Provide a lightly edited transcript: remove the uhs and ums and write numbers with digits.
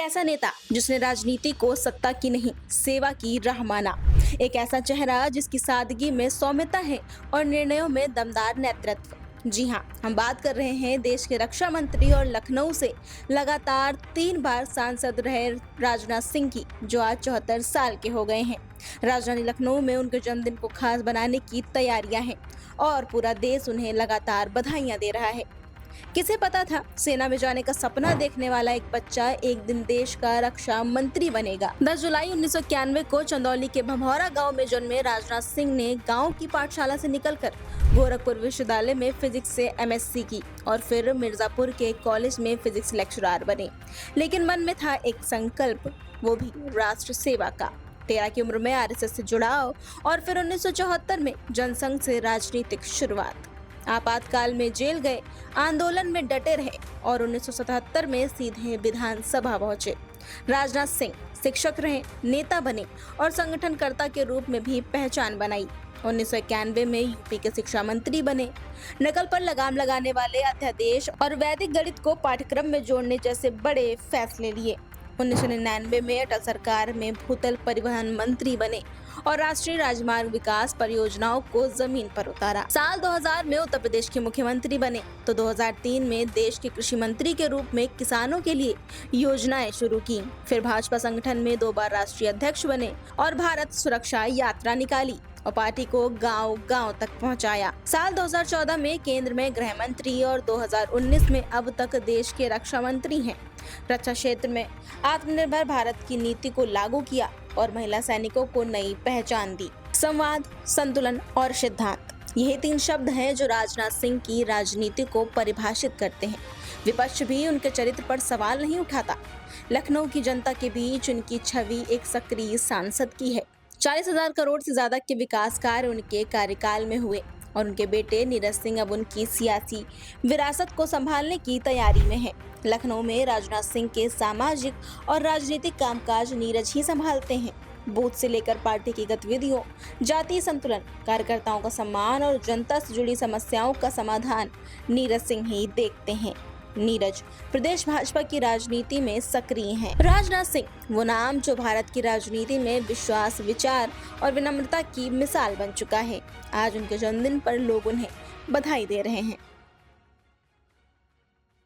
ऐसा नेता जिसने राजनीति को सत्ता की नहीं सेवा की राह माना। एक ऐसा चेहरा जिसकी सादगी में सौम्यता है और निर्णयों में दमदार नेतृत्व। जी हाँ, हम बात कर रहे हैं देश के रक्षा मंत्री और लखनऊ से लगातार 3 बार सांसद रहे राजनाथ सिंह की, जो आज 74 साल के हो गए हैं। राजधानी लखनऊ में उनके जन्मदिन को खास बनाने की तैयारियां हैं और पूरा देश उन्हें लगातार बधाइयां दे रहा है। किसे पता था सेना में जाने का सपना देखने वाला एक बच्चा एक दिन देश का रक्षा मंत्री बनेगा। 10 जुलाई 1991 को चंदौली के भभौरा गांव में जन्मे राजनाथ सिंह ने गांव की पाठशाला से निकलकर गोरखपुर विश्वविद्यालय में फिजिक्स से एमएससी की और फिर मिर्जापुर के कॉलेज में फिजिक्स लेक्चरर बने। लेकिन मन में था एक संकल्प, वो भी राष्ट्र सेवा का। 13 की उम्र में आरएसएस से जुड़ाव और फिर 1974 में जनसंघ से राजनीतिक शुरुआत। आपातकाल में जेल गए, आंदोलन में डटे रहे और 1977 में सीधे विधानसभा पहुंचे। राजनाथ सिंह शिक्षक रहे, नेता बने और संगठनकर्ता के रूप में भी पहचान बनाई। 1991 में यूपी के शिक्षा मंत्री बने। नकल पर लगाम लगाने वाले अध्यादेश और वैदिक गणित को पाठ्यक्रम में जोड़ने जैसे बड़े फैसले लिए। 1999 में अटल सरकार में भूतल परिवहन मंत्री बने और राष्ट्रीय राजमार्ग विकास परियोजनाओं को जमीन पर उतारा। साल 2000 में उत्तर प्रदेश के मुख्यमंत्री बने तो 2003 में देश के कृषि मंत्री के रूप में किसानों के लिए योजनाएं शुरू की। फिर भाजपा संगठन में 2 बार राष्ट्रीय अध्यक्ष बने और भारत सुरक्षा यात्रा निकाली और पार्टी को गांव-गांव तक पहुंचाया। साल 2014 में केंद्र में गृह मंत्री और 2019 में अब तक देश के रक्षा मंत्री हैं। रक्षा क्षेत्र में आत्मनिर्भर भारत की नीति को लागू किया और महिला सैनिकों को नई पहचान दी। संवाद, संतुलन और सिद्धांत, यही 3 शब्द हैं जो राजनाथ सिंह की राजनीति को परिभाषित करते हैं। विपक्ष भी उनके चरित्र पर सवाल नहीं उठाता। लखनऊ की जनता के बीच उनकी छवि एक सक्रिय सांसद की है। 40,000 करोड़ से ज्यादा के विकास कार्य उनके कार्यकाल में हुए और उनके बेटे नीरज सिंह अब उनकी सियासी विरासत को संभालने की तैयारी में है। लखनऊ में राजनाथ सिंह के सामाजिक और राजनीतिक कामकाज नीरज ही संभालते हैं। बूथ से लेकर पार्टी की गतिविधियों, जातीय संतुलन, कार्यकर्ताओं का सम्मान और जनता से जुड़ी समस्याओं का समाधान नीरज सिंह ही देखते हैं। नीरज प्रदेश भाजपा की राजनीति में सक्रिय हैं। राजनाथ सिंह वो नाम जो भारत की राजनीति में विश्वास, विचार और विनम्रता की मिसाल बन चुका है। आज उनके जन्मदिन पर लोग उन्हें बधाई दे रहे हैं।